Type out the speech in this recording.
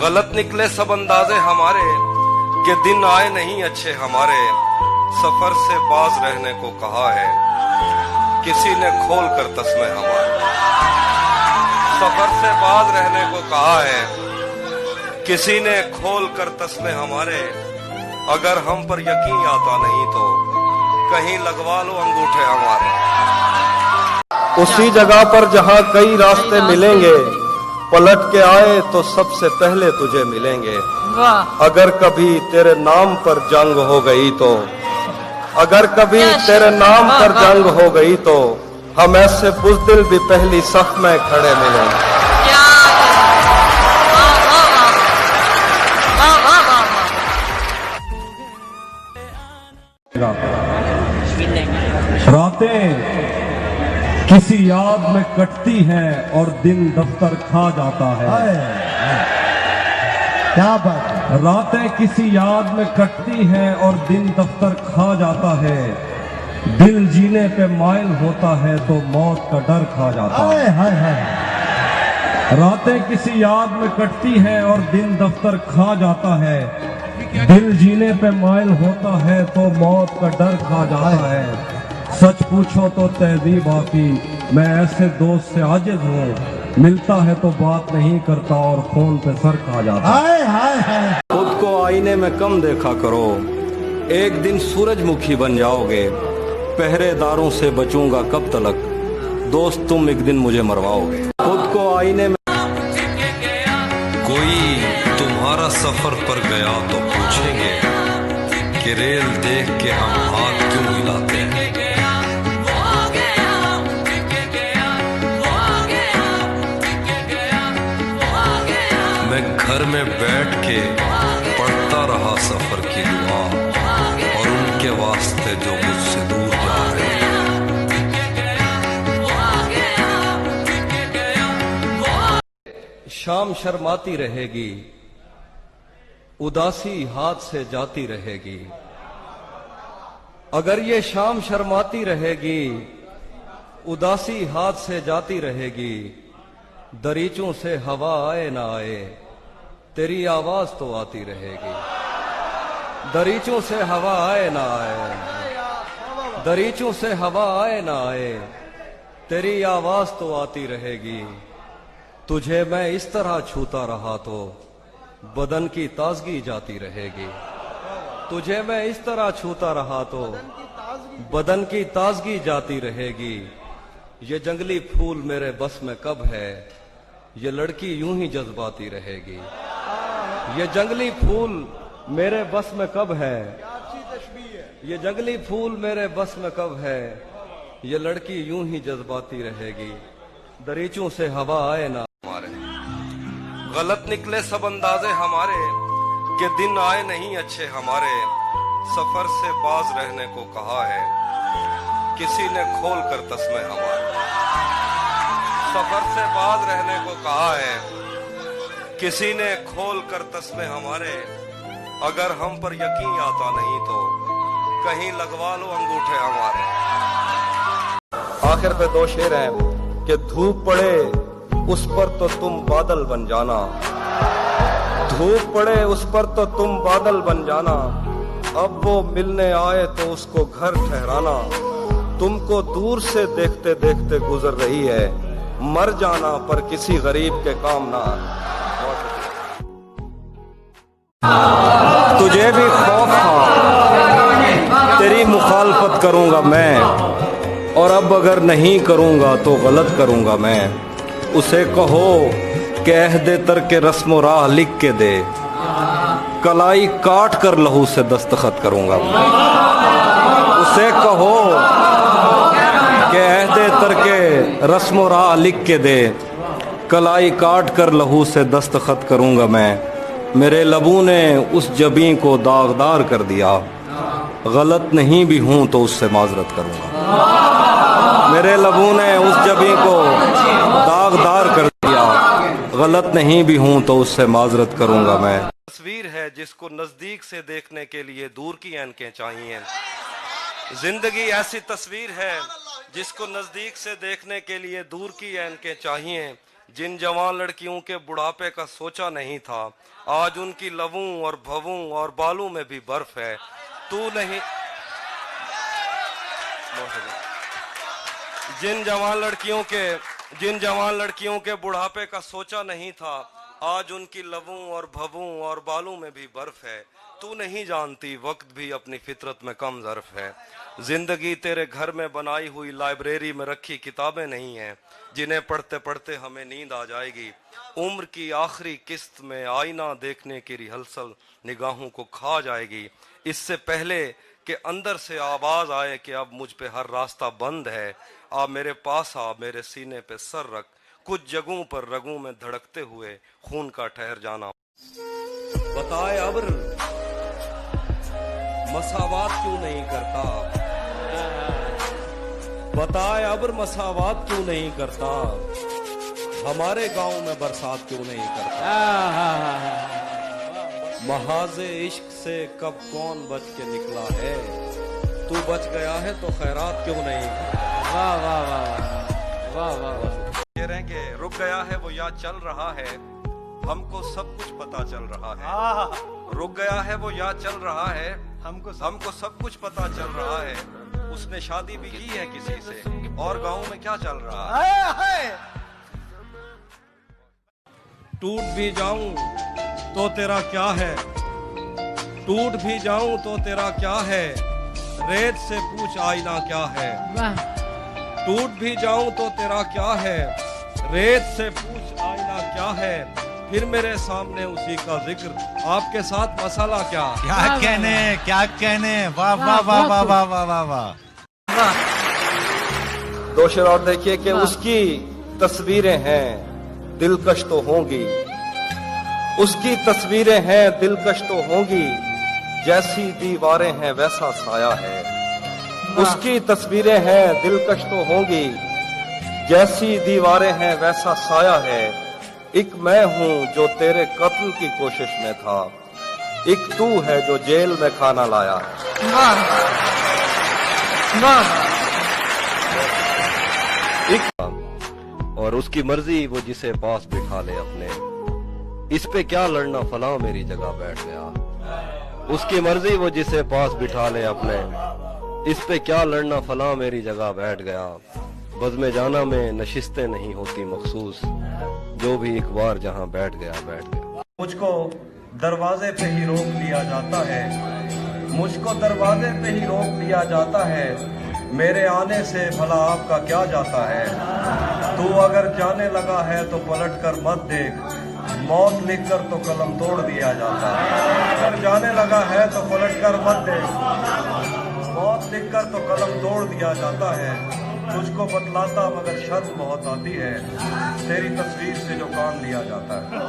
गलत निकले सब अंदाजे हमारे कि दिन आए नहीं अच्छे हमारे। सफर से बाज रहने को कहा है किसी ने खोल कर तस्मे हमारे। सफर से बाज रहने को कहा है किसी ने खोल कर तस्मे हमारे। अगर हम पर यकीन आता नहीं तो कहीं लगवा लो अंगूठे हमारे। उसी जगह पर जहां कई रास्ते मिलेंगे, पलट के आए तो सबसे पहले तुझे मिलेंगे। अगर कभी तेरे नाम पर जंग हो गई तो, अगर कभी तेरे नाम पर जंग हो गई तो हम ऐसे बुज़दिल भी पहली सफ में खड़े मिलेंगे। रातें किसी याद में कटती हैं और दिन दफ्तर खा जाता है। क्या बात है? रातें किसी याद में कटती हैं और दिन दफ्तर खा जाता है। दिल जीने पे माइल होता है तो मौत का डर खा जाता है। हाय हाय। रातें किसी याद में कटती हैं और दिन दफ्तर खा जाता है। दिल जीने पे माइल होता है तो मौत का डर खा जाता है। सच पूछो तो तहजीब आती, मैं ऐसे दोस्त से आजिज हूँ, मिलता है तो बात नहीं करता और फोन पे सर खा जाता। हाय हाय हाय। खुद को आईने में कम देखा करो, एक दिन सूरजमुखी बन जाओगे। पहरेदारों से बचूंगा कब तलक, दोस्त तुम एक दिन मुझे मरवाओगे। खुद को आईने में कोई तुम्हारा सफर पर गया तो पूछेंगे कि रेल देख के हम हाथ क्यों हिलाते हैं। मैं घर में बैठ के पढ़ता रहा सफर की दुआ, और उनके वास्ते जो मुझसे दूर जा रहे हैं। शाम शर्माती रहेगी, उदासी हाथ से जाती रहेगी। अगर ये शाम शर्माती रहेगी, उदासी हाथ से जाती रहेगी। दरीचों से हवा आए ना आए, तेरी आवाज तो आती रहेगी। दरीचों से हवा आए ना आए, दरीचों से हवा आए ना आए, तेरी आवाज तो आती रहेगी। तुझे मैं इस तरह छूता रहा तो बदन की ताजगी जाती रहेगी। तुझे मैं इस तरह छूता रहा तो बदन की ताजगी जाती रहेगी। ये जंगली फूल मेरे बस में कब है, ये लड़की यूं ही जज्बाती रहेगी। ये जंगली फूल मेरे बस में कब है, ये जंगली फूल मेरे बस में कब है, ये लड़की यूं ही जज्बाती रहेगी। दरीचों से हवा आए ना हमारे। गलत निकले सब अंदाजे हमारे कि दिन आए नहीं अच्छे हमारे। सफर से बाज रहने को कहा है किसी ने खोल कर तस्मे हमारे। सफर से बाज रहने को कहा है किसी ने खोल कर तस्मे हमारे। अगर हम पर यकीन आता नहीं तो कहीं लगवा लो अंगूठे हमारे। आखिर पे दो शेर हैं कि धूप पड़े उस पर तो तुम बादल बन जाना, धूप पड़े उस पर तो तुम बादल बन जाना। अब वो मिलने आए तो उसको घर ठहराना। तुमको दूर से देखते देखते गुजर रही है, मर जाना पर किसी गरीब के काम ना। तुझे भी खौफ था तेरी मुखालफत करूंगा मैं, और अब अगर नहीं करूंगा तो गलत करूंगा मैं। उसे कहो कि अहदे तरके रस्म राह लिख के दे, कलाई काट कर लहू से दस्तखत करूंगा। उसे कहो कि अहदे तरके रस्म राह लिख के दे, कलाई काट कर लहू से दस्तखत करूंगा मैं। मेरे लबों ने उस जबी को दागदार कर दिया, गलत नहीं भी हूं तो उससे माजरत करूंगा। मेरे लबों ने उस जबी को दागदार कर दिया, गलत नहीं भी हूं तो उससे माजरत करूंगा मैं। तस्वीर है जिसको नजदीक से देखने के लिए दूर की ऐनकें चाहिए। जिंदगी ऐसी तस्वीर है जिसको नजदीक से देखने के लिए दूर की ऐनकें चाहिए। जिन जवान लड़कियों के बुढ़ापे का सोचा नहीं था, आज उनकी लवों और भवों और बालों में भी बर्फ है। तू नहीं, जिन जवान लड़कियों के बुढ़ापे का सोचा नहीं था, आज उनकी लवों और भवों और बालों में भी बर्फ है। तू नहीं जानती वक्त भी अपनी फितरत में कम ज़र्फ है। जिंदगी तेरे घर में बनाई हुई लाइब्रेरी में रखी किताबें नहीं हैं, जिन्हें पढ़ते पढ़ते हमें नींद आ जाएगी। उम्र की आखिरी किस्त में आईना देखने की रिहर्सल निगाहों को खा जाएगी। इससे पहले कि अंदर से आवाज आए कि अब मुझ पे हर रास्ता बंद है, आ मेरे पास आ, मेरे सीने पे सर रख, कुछ जगहों पर रगों में धड़कते हुए खून का ठहर जाना। बताए अब्र मसावात क्यों नहीं करता, बताए अब्र मसावात क्यों नहीं करता, हमारे गांव में बरसात क्यों नहीं करता। महाजे इश्क से कब कौन बच के निकला है, तू बच गया है तो खैरात क्यों नहीं करता। वाह वाह वाह वाह वाह वाह। कह रहे हैं कि रुक गया है वो याद चल रहा है, हमको सब कुछ पता चल रहा है। रुक गया है वो याद चल रहा है, हमको सब कुछ पता चल रहा है। उसने शादी भी की है किसी से, और गांव में क्या चल रहा है। टूट भी जाऊं तो तेरा क्या है, टूट भी जाऊं तो तेरा क्या है, रेत से पूछ आईना क्या है। टूट भी जाऊं तो तेरा क्या है, रेत से पूछ आईना क्या है, फिर मेरे सामने उसी का जिक्र, आपके साथ मसाला क्या। क्या कहने वाह वाह वाह वाह वाह वाह वाह वाह। दो शेर और देखिए कि उसकी तस्वीरें हैं दिलकश तो होंगी, उसकी तस्वीरें हैं दिलकश तो होंगी, जैसी दीवारें हैं वैसा साया है। उसकी तस्वीरें हैं दिलकश तो होंगी, जैसी दीवारें हैं वैसा साया है। एक मैं हूं जो तेरे कत्ल की कोशिश में था, एक तू है जो जेल में खाना लाया है। और उसकी मर्जी वो जिसे पास बिठा ले अपने, इस पे क्या लड़ना फलां मेरी जगह बैठ गया। उसकी मर्जी वो जिसे पास बिठा ले अपने, इस पे क्या लड़ना फलां मेरी जगह बैठ गया। बज़्म जाना में नशिस्तें नहीं होती मखसूस, जो भी एक बार जहां बैठ गया बैठ गया। मुझको दरवाजे पे ही रोक लिया जाता है, मुझको दरवाजे पे ही रोक लिया जाता है, मेरे आने से भला आपका क्या जाता है। तू अगर जाने लगा है तो पलट कर मत देख, मौत लिखकर तो कलम तोड़ दिया जाता है। अगर जाने लगा है तो पलट कर मत देख, मौत लिखकर तो कलम तोड़ दिया जाता है। तुझको बतलाता मगर शर्म बहुत आती है, तेरी तस्वीर से जो काम लिया जाता है।